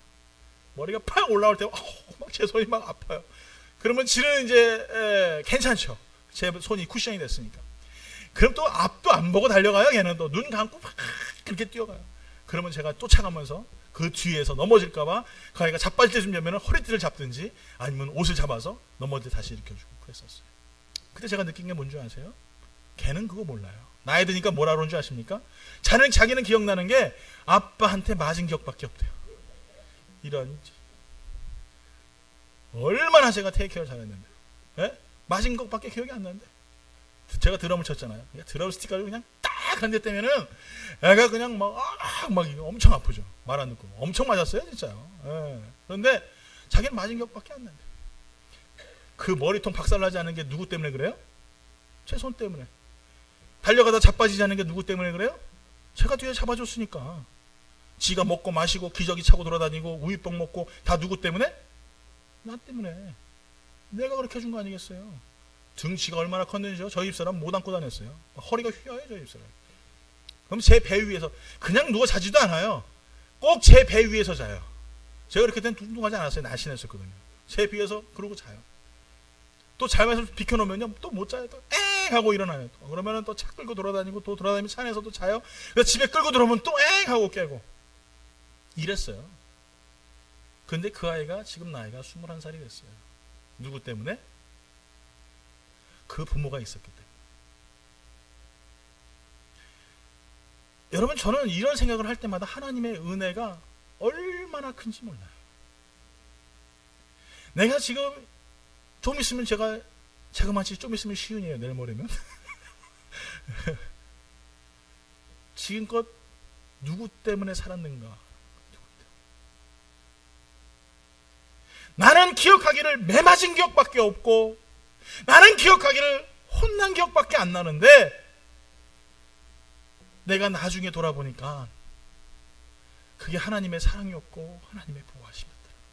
머리가 팍 올라올 때 막 제 손이 막 아파요. 그러면 지는 이제 괜찮죠. 제 손이 쿠션이 됐으니까. 그럼 또 앞도 안 보고 달려가요. 걔는 또 눈 감고 막 그렇게 뛰어가요. 그러면 제가 쫓아가면서 그 뒤에서 넘어질까봐 그 아이가 자빠질 때쯤 되면 허리띠를 잡든지 아니면 옷을 잡아서 넘어질 때 다시 일으켜주고 그랬었어요. 그때 제가 느낀 게 뭔지 아세요? 걔는 그거 몰라요. 나이 드니까 뭐라 그러는 줄 아십니까? 자기는 기억나는 게 아빠한테 맞은 기억밖에 없대요. 이런, 얼마나 제가 테이크케어를 잘했는데, 예? 맞은 것밖에 기억이 안 나는데. 제가 드럼을 쳤잖아요. 드럼 스틱 가지고 그냥 딱 한 대 때면은 애가 그냥 막 엄청 아프죠. 말 안 듣고 엄청 맞았어요, 진짜요. 예. 그런데 자기는 맞은 격밖에 안 나는데 그 머리통 박살나지 않은 게 누구 때문에 그래요? 제 손 때문에. 달려가다 자빠지지 않은 게 누구 때문에 그래요? 제가 뒤에 잡아줬으니까. 지가 먹고 마시고 기저귀 차고 돌아다니고 우유병 먹고 다 누구 때문에? 나 때문에. 내가 그렇게 해준 거 아니겠어요? 등치가 얼마나 컸는지요? 저희 집사람 못 안고 다녔어요. 허리가 휘어요, 저희 집사람. 그럼 제 배 위에서 그냥 누워 자지도 않아요. 꼭 제 배 위에서 자요. 제가 그렇게 된 뚱뚱하지 않았어요. 날씬했었거든요. 제 위에서 그러고 자요. 또 자면서 비켜놓으면요, 또 못 자요. 또 엥 하고 일어나요. 그러면은 또 차 끌고 돌아다니고 또 돌아다니면 차 안에서 또 자요. 그래서 집에 끌고 들어오면 또 엥 하고 깨고 이랬어요. 근데 그 아이가 지금 나이가 21살이 됐어요. 누구 때문에? 그 부모가 있었기 때문에. 여러분, 저는 이런 생각을 할 때마다 하나님의 은혜가 얼마나 큰지 몰라요. 내가 지금 좀 있으면 제가 마치 좀 있으면 시윤이에요. 내일 모레면. 지금껏 누구 때문에 살았는가? 나는 기억하기를 매 맞은 기억밖에 없고, 나는 기억하기를 혼난 기억밖에 안 나는데, 내가 나중에 돌아보니까 그게 하나님의 사랑이었고 하나님의 보호하심이었더라고요.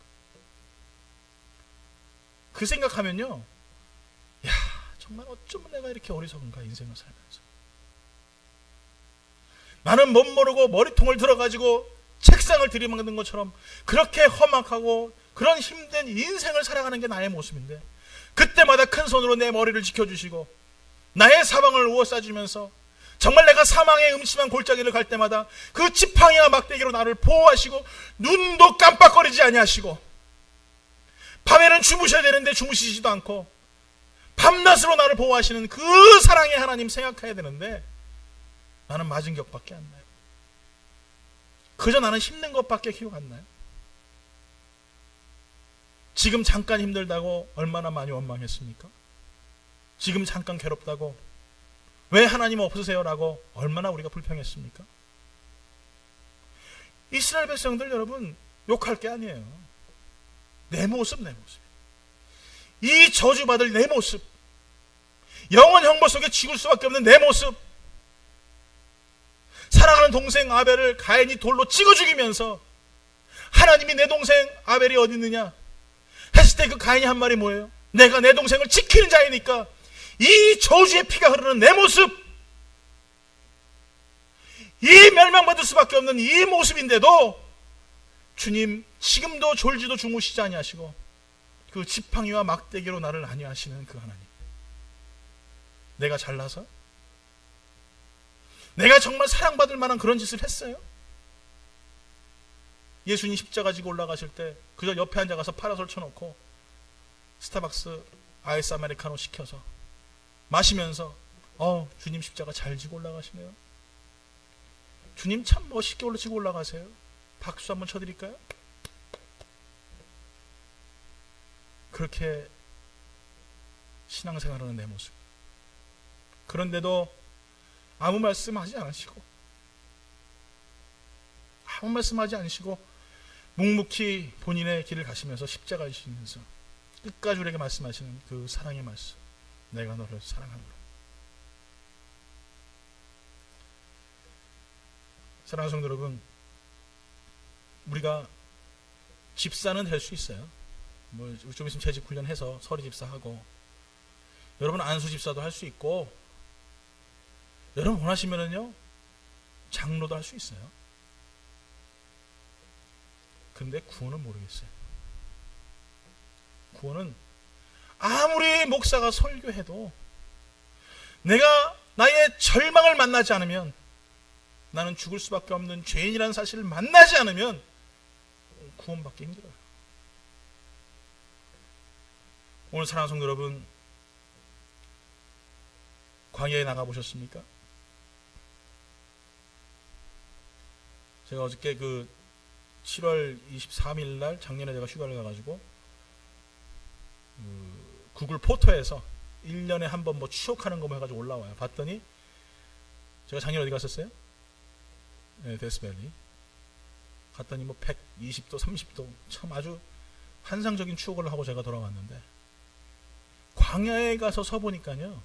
그 생각하면요, 야, 정말 어쩌면 내가 이렇게 어리석은가, 인생을 살면서. 나는 못 모르고 머리통을 들어가지고 책상을 들이막는 것처럼 그렇게 험악하고 그런 힘든 인생을 살아가는 게 나의 모습인데, 그때마다 큰 손으로 내 머리를 지켜주시고 나의 사방을 우어싸주면서 정말 내가 사망의 음침한 골짜기를 갈 때마다 그 지팡이와 막대기로 나를 보호하시고 눈도 깜빡거리지 아니하시고, 밤에는 주무셔야 되는데 주무시지도 않고 밤낮으로 나를 보호하시는 그 사랑의 하나님 생각해야 되는데, 나는 맞은 격밖에 안 나요. 그저 나는 힘든 것밖에 기억 안 나요. 지금 잠깐 힘들다고 얼마나 많이 원망했습니까? 지금 잠깐 괴롭다고 왜 하나님 없으세요? 라고 얼마나 우리가 불평했습니까? 이스라엘 백성들 여러분, 욕할 게 아니에요. 내 모습, 내 모습. 이 저주받을 내 모습, 영원 형벌 속에 죽을 수밖에 없는 내 모습, 사랑하는 동생 아벨을 가인이 돌로 찍어 죽이면서 하나님이 내 동생 아벨이 어디 있느냐 했을 때 그 가인이 한 말이 뭐예요? 내가 내 동생을 지키는 자이니까. 이 저주의 피가 흐르는 내 모습, 이 멸망받을 수밖에 없는 이 모습인데도 주님 지금도 졸지도 주무시지 아니하시고 그 지팡이와 막대기로 나를 안위하시는 그 하나님, 내가 잘나서? 내가 정말 사랑받을 만한 그런 짓을 했어요? 예수님 십자가 지고 올라가실 때 그저 옆에 앉아가서 파라솔 쳐놓고 스타벅스 아이스 아메리카노 시켜서 마시면서 주님 십자가 잘 지고 올라가시네요. 주님 참 멋있게 지고 올라가세요. 박수 한번 쳐드릴까요? 그렇게 신앙생활하는 내 모습. 그런데도 아무 말씀하지 않으시고 묵묵히 본인의 길을 가시면서 십자가를 지시면서 끝까지 우리에게 말씀하시는 그 사랑의 말씀, 내가 너를 사랑하노라. 사랑하는 성도 여러분, 우리가 집사는 될 수 있어요. 좀 있으면 재직 훈련해서 서리 집사하고, 여러분 안수 집사도 할 수 있고, 여러분 원하시면은요 장로도 할 수 있어요. 근데 구원은 모르겠어요. 구원은 아무리 목사가 설교해도 내가 나의 절망을 만나지 않으면, 나는 죽을 수밖에 없는 죄인이라는 사실을 만나지 않으면 구원받기 힘들어요. 오늘 사랑하는 성도 여러분, 광야에 나가보셨습니까? 제가 어저께 7월 23일 날 작년에 제가 휴가를 가가지고 구글 포토에서 1년에 한 번 추억하는 거 해가지고 올라와요. 봤더니 제가 작년에 어디 갔었어요? 네, 데스밸리 갔더니 120도 30도 참 아주 환상적인 추억을 하고 제가 돌아왔는데, 광야에 가서 서보니까요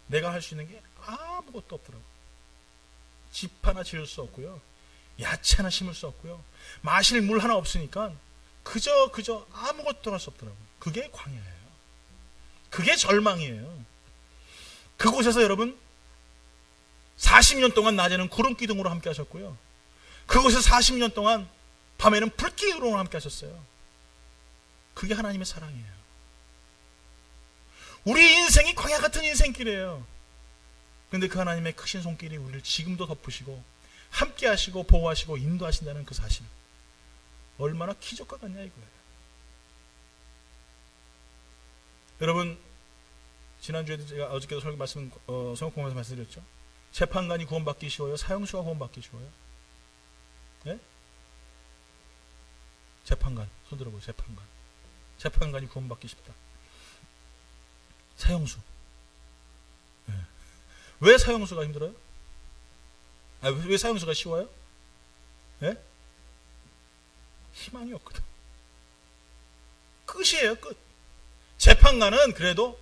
내가 할 수 있는 게 아무것도 없더라고요. 집 하나 지을 수 없고요, 야채 하나 심을 수 없고요, 마실 물 하나 없으니까 그저 아무것도 할 수 없더라고요. 그게 광야예요. 그게 절망이에요. 그곳에서 여러분 40년 동안 낮에는 구름 기둥으로 함께 하셨고요, 그곳에서 40년 동안 밤에는 불기둥으로 함께 하셨어요. 그게 하나님의 사랑이에요. 우리 인생이 광야 같은 인생길이에요. 그런데 그 하나님의 크신 손길이 우리를 지금도 덮으시고 함께 하시고 보호하시고 인도하신다는 그 사실, 얼마나 기적과 같냐 이거예요. 여러분, 지난주에도 제가 어저께도 설교 말씀 성경공에서 말씀드렸죠. 재판관이 구원받기 쉬워요? 사형수가 구원받기 쉬워요? 네? 재판관, 손 들어보세요. 재판관이 구원받기 쉽다. 사형수. 네. 왜 사형수가 힘들어요? 왜 사형수가 쉬워요? 네? 희망이 없거든. 끝이에요, 끝. 재판관은 그래도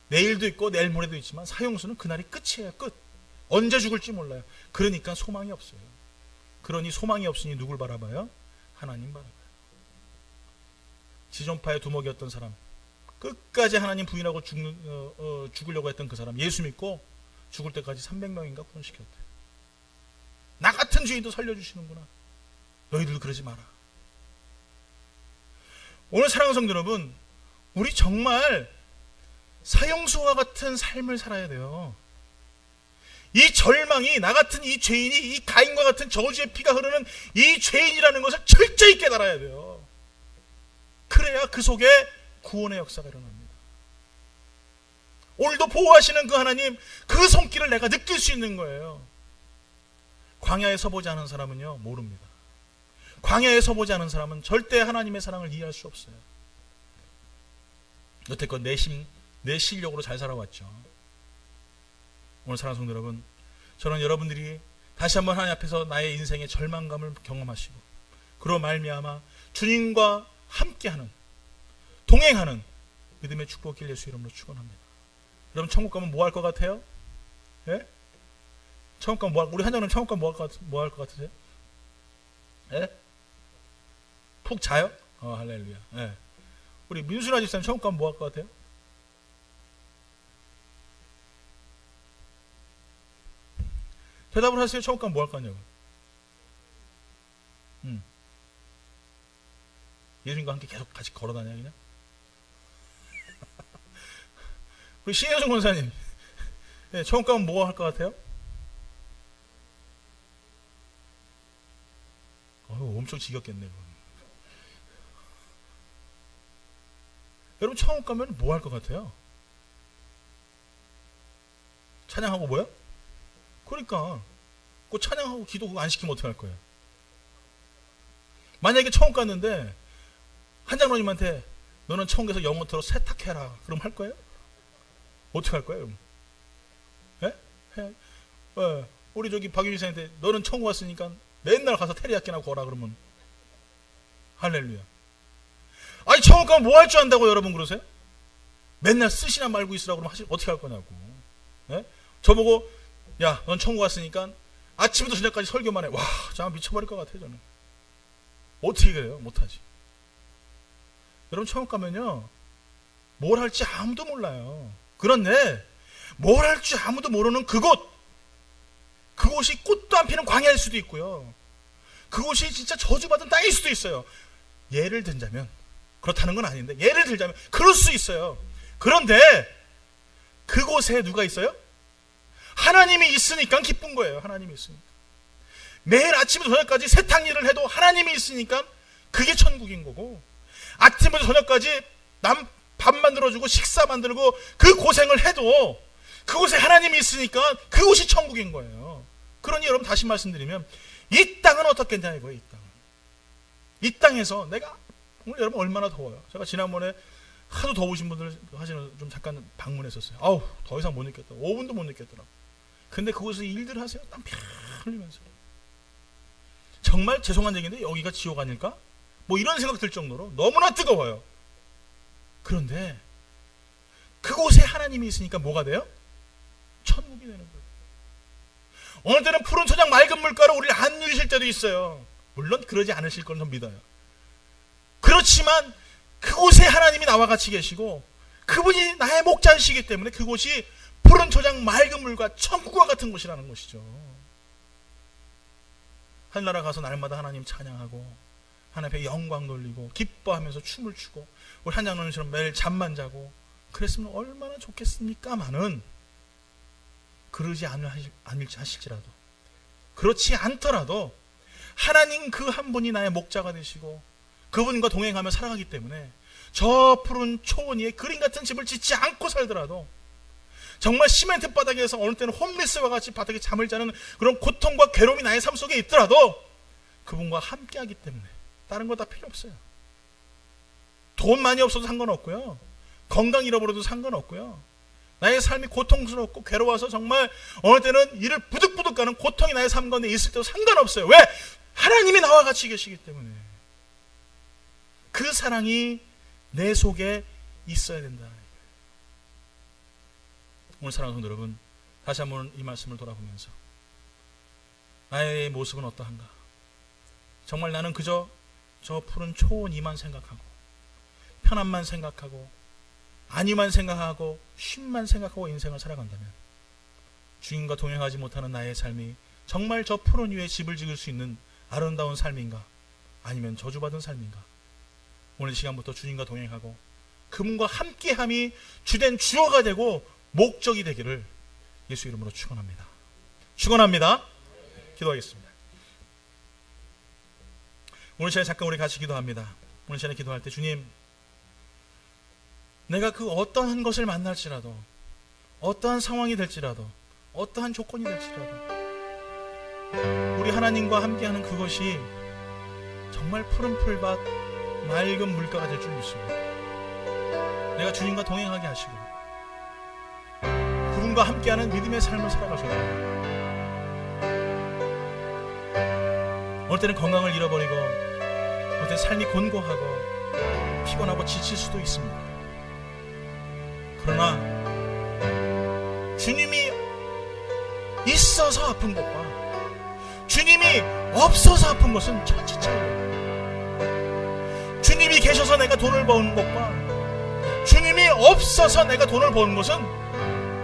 내일도 있고 내일 모레도 있지만, 사형수는 그날이 끝이에요, 끝. 언제 죽을지 몰라요. 그러니까 소망이 없어요. 그러니 소망이 없으니 누굴 바라봐요? 하나님 바라봐요. 지존파의 두목이었던 사람, 끝까지 하나님 부인하고 죽으려고 했던 그 사람, 예수 믿고 죽을 때까지 300명인가 구원시켰대. 나 같은 죄인도 살려주시는구나. 너희들도 그러지 마라. 오늘 사랑하는 성도 여러분, 우리 정말 사형수와 같은 삶을 살아야 돼요. 이 절망이, 나 같은 이 죄인이 이 가인과 같은 저주의 피가 흐르는 이 죄인이라는 것을 철저히 깨달아야 돼요. 그래야 그 속에 구원의 역사가 일어납니다. 오늘도 보호하시는 그 하나님, 그 손길을 내가 느낄 수 있는 거예요. 광야에 서보지 않은 사람은요, 모릅니다. 광야에 서보지 않은 사람은 절대 하나님의 사랑을 이해할 수 없어요. 여태껏 내 실력으로 잘 살아왔죠. 오늘 사랑하는 성도 여러분, 저는 여러분들이 다시 한번 하나님 앞에서 나의 인생의 절망감을 경험하시고 그로 말미암아 주님과 함께하는, 동행하는 믿음의 축복길 예수 이름으로 축원합니다. 여러분, 천국 가면 뭐 할 것 같아요? 예? 천국 가면 우리 한장님 천국 가면 뭐 할 것 같으세요? 예? 푹 자요? 할렐루야. 예. 우리 민수나 집사님 천국 가면 뭐 할 것 같아요? 대답을 하세요. 천국 가면 뭐 할 거냐고. 예수님과 함께 계속 같이 걸어다녀 그냥. 우리 신혜정 권사님, 네, 천국 가면 뭐 할 것 같아요? 엄청 지겹겠네. 그건. 여러분, 천국 가면 뭐 할 것 같아요? 찬양하고 뭐요? 그러니까 그 찬양하고 기도 그거 안 시키면 어떻게 할 거예요? 만약에 천국 갔는데 한장로님한테 너는 천국에서 영원토록 세탁해라, 그럼 할 거예요? 어떻게 할 거예요? 예? 우리 저기 박유희 선생한테 너는 천국 왔으니까 맨날 가서 테리야끼나 구워라, 그러면 할렐루야. 아니, 천국 가면 뭐 할 줄 안다고 여러분 그러세요? 맨날 쓰시나 말고 있으라고 그러면 어떻게 할 거냐고. 예? 저보고 야, 넌 천국 왔으니까 아침부터 저녁까지 설교만 해. 와, 정말 미쳐버릴 것 같아요. 저는 어떻게 그래요? 못하지. 여러분, 천국 가면요 뭘 할지 아무도 몰라요. 그런데 뭘 할지 아무도 모르는 그곳이 꽃도 안 피는 광야일 수도 있고요, 그곳이 진짜 저주받은 땅일 수도 있어요. 예를 들자면, 그렇다는 건 아닌데 예를 들자면 그럴 수 있어요. 그런데 그곳에 누가 있어요? 하나님이 있으니까 기쁜 거예요. 하나님이 있으니까. 매일 아침부터 저녁까지 세탁 일을 해도 하나님이 있으니까 그게 천국인 거고, 아침부터 저녁까지 남 밥 만들어주고 식사 만들고 그 고생을 해도 그곳에 하나님이 있으니까 그곳이 천국인 거예요. 그러니 여러분, 다시 말씀드리면 이 땅은 어떻겠냐 이거예요. 이 땅에서 내가 오늘 여러분 얼마나 더워요. 제가 지난번에 하도 더우신 분들 하시는 좀 잠깐 방문했었어요. 아우, 더 이상 못 느꼈다. 5분도 못 느꼈더라고. 근데 그곳에서 일들 하세요. 땀 펴 흘리면서. 정말 죄송한 얘기인데 여기가 지옥 아닐까? 뭐 이런 생각 들 정도로 너무나 뜨거워요. 그런데 그곳에 하나님이 있으니까 뭐가 돼요? 천국이 되는 거예요. 어느 때는 푸른 초장 맑은 물가로 우리를 안 누리실 때도 있어요. 물론 그러지 않으실 건 전 믿어요. 그렇지만 그곳에 하나님이 나와 같이 계시고 그분이 나의 목자이시기 때문에 그곳이 푸른 초장 맑은 물과 천국과 같은 곳이라는 것이죠. 하늘나라 가서 날마다 하나님 찬양하고 하나님 앞에 영광 돌리고 기뻐하면서 춤을 추고 우리 한장로님처럼 매일 잠만 자고 그랬으면 얼마나 좋겠습니까마는, 그러지 않을지 하실지라도, 그렇지 않더라도 하나님 그 한 분이 나의 목자가 되시고 그분과 동행하며 살아가기 때문에 저 푸른 초원 위에 그림 같은 집을 짓지 않고 살더라도, 정말 시멘트 바닥에서 어느 때는 홈리스와 같이 바닥에 잠을 자는 그런 고통과 괴로움이 나의 삶 속에 있더라도 그분과 함께하기 때문에 다른 거 다 필요 없어요. 돈 많이 없어도 상관없고요, 건강 잃어버려도 상관없고요, 나의 삶이 고통스럽고 괴로워서 정말 어느 때는 이를 부득부득 가는 고통이 나의 삶 가운데 있을 때도 상관없어요. 왜? 하나님이 나와 같이 계시기 때문에. 그 사랑이 내 속에 있어야 된다. 오늘 사랑하는 성도 여러분, 다시 한번 이 말씀을 돌아보면서 나의 모습은 어떠한가? 정말 나는 그저 저 푸른 초원 이만 생각하고 편안만 생각하고 안위만 생각하고 쉼만 생각하고 인생을 살아간다면, 주님과 동행하지 못하는 나의 삶이 정말 저 푸른 위에 집을 지을 수 있는 아름다운 삶인가, 아니면 저주받은 삶인가? 오늘 시간부터 주님과 동행하고 그분과 함께함이 주된 주어가 되고 목적이 되기를 예수 이름으로 축원합니다. 축원합니다. 기도하겠습니다. 오늘 시간에 잠깐 우리 같이 기도합니다. 오늘 시간에 기도할 때, 주님, 내가 그 어떠한 것을 만날지라도, 어떠한 상황이 될지라도, 어떠한 조건이 될지라도 우리 하나님과 함께하는 그것이 정말 푸른 풀밭, 맑은 물가가 될 줄 믿습니다. 내가 주님과 동행하게 하시고 그분과 함께하는 믿음의 삶을 살아가셔야 합니다. 어떨 때는 건강을 잃어버리고, 어떨 때 삶이 곤고하고 피곤하고 지칠 수도 있습니다. 그러나 주님이 있어서 아픈 것과 주님이 없어서 아픈 것은 천지 차이예요. 주님이 계셔서 내가 돈을 버는 것과 주님이 없어서 내가 돈을 버는 것은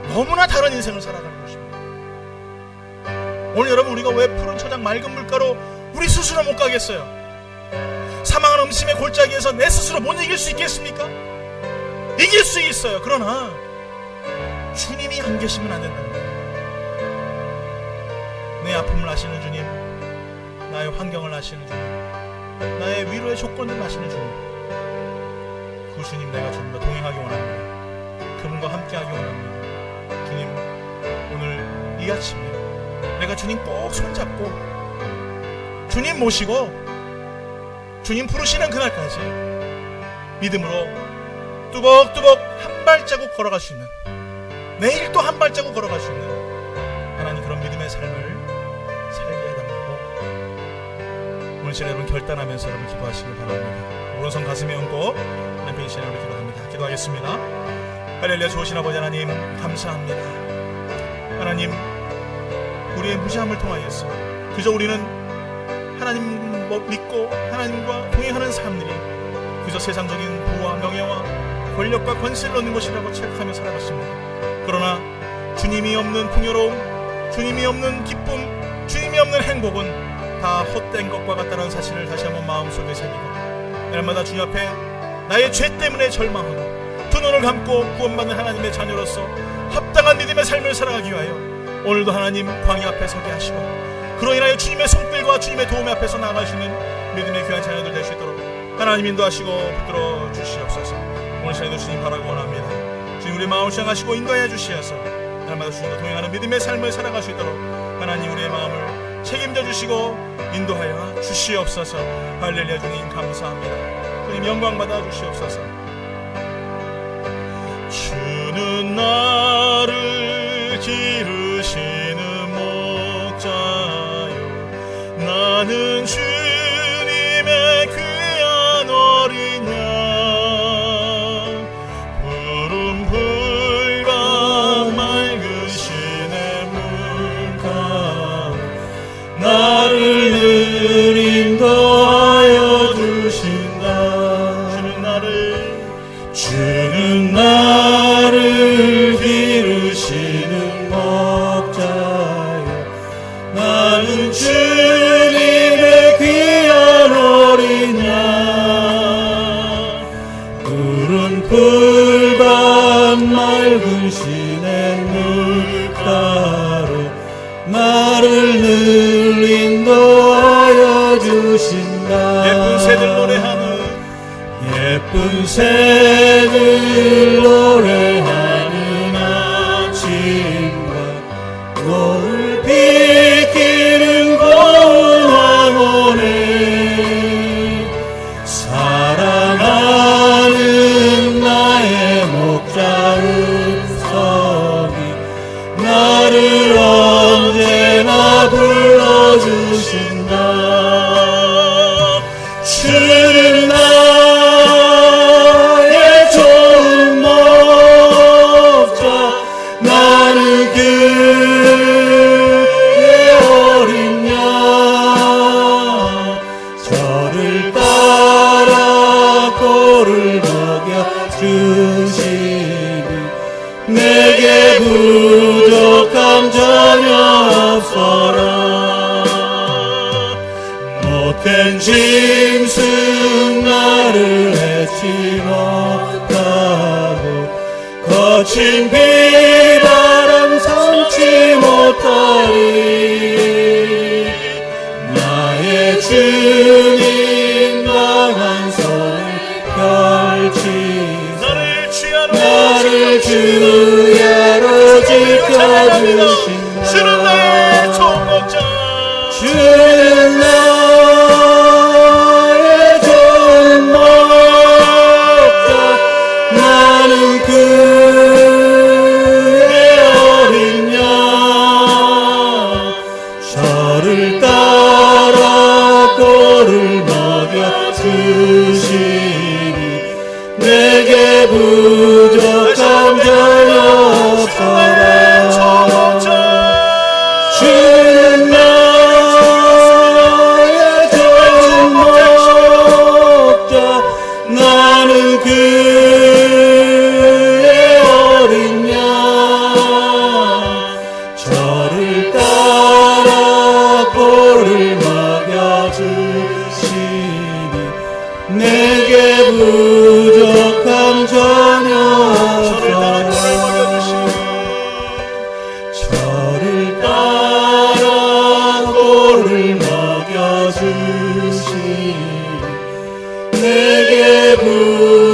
너무나 다른 인생을 살아가는 것입니다. 오늘 여러분, 우리가 왜 푸른 초장 맑은 물가로 우리 스스로 못 가겠어요? 사망한 음심의 골짜기에서 내 스스로 못 이길 수 있겠습니까? 이길 수 있어요. 그러나 주님이 안 계시면 안 된다는 거예요. 내 아픔을 아시는 주님, 나의 환경을 아시는 주님, 나의 위로의 조건을 아시는 주님, 그 주님, 내가 주님과 동행하기 원합니다. 그분과 함께하기 원합니다. 주님, 오늘 이 아침에 내가 주님 꼭 손잡고 주님 모시고 주님 부르시는 그날까지 믿음으로 뚜벅뚜벅 한 발자국 걸어갈 수 있는, 내일 또 한 발자국 걸어갈 수 있는 하나님 그런 믿음의 삶을 살게 해달라고 오늘 시간에 여러분 결단하면서 여러분 기도하시길 바랍니다. 오른손 가슴에 얹고 하나님 이 시간에 우리 기도합니다. 기도하겠습니다. 할렐루야. 좋으신 아버지 하나님, 감사합니다. 하나님, 우리의 무지함을 통하여서 그저 우리는 하나님 믿고 하나님과 동행하는 사람들이 그저 세상적인 부와 명예와 권력과 권세를 얻는 것이라고 착각하며 살아갔습니다. 그러나 주님이 없는 풍요로움, 주님이 없는 기쁨, 주님이 없는 행복은 다 헛된 것과 같다는 사실을 다시 한번 마음속에 새기고, 날마다 주님 앞에 나의 죄 때문에 절망하고 두 눈을 감고 구원받는 하나님의 자녀로서 합당한 믿음의 삶을 살아가기 위하여 오늘도 하나님 광야 앞에 서게 하시고, 그로 인하여 주님의 손길과 주님의 도움 앞에서 나아가시는 믿음의 귀한 자녀들 될 수 있도록 하나님 인도하시고 붙들어 주시옵소서. 오늘 시간에도 주님 바라고 원합니다. 주님, 우리 마음을 향하시고 인도하여 주시어서 날마다 주님과 동행하는 믿음의 삶을 살아갈 수 있도록 하나님 우리의 마음을 책임져 주시고 인도하여 주시옵소서. 할렐루야. 주님 감사합니다. 주님 영광 받아 주시옵소서. 주는 나를 기르시는 목자요, 나는 주님의 귀한 어린 양, 푸른 풀과 맑은 시냇 물가, 나를 늘 인도하여 주신다. 주는 나를 기르시는 목자요, 나는 주님의 귀한 어린 양, 푸른 풀밭 맑은 시냇 물가로 나를 늘 인도하여 주신다. 예쁜 새들 노래하는, 예쁜 새들 노래하는 아침과 노을 비키는 고운 황혼에 사랑하는 나의 목자 음성이 나를 언제나 불러주신다. 주는 나의 좋은 목자, 나는 그의 어린 양, 저를 따라 꼴을 먹여 주시 없어라. 못된 짐승 나를 해치 못하고 거친 비바람 삼지 못하리. 나의 주님 강한 손을 펼치 나를 주야로 지켜주신다.
주는 나의 총목자,
주는 나의 종목자. 나는 그의 어린 양. 저를 따라 꼴을 먹여 주시니 내게 부족함 전혀 없어라. 주는 나의 종목자. 나는 그의 어린 양. 저를 따라 꼴을 먹여주시니 내게 부족함 전혀 없어라. 저를 따라 꼴을 먹여주시니 내게 부족함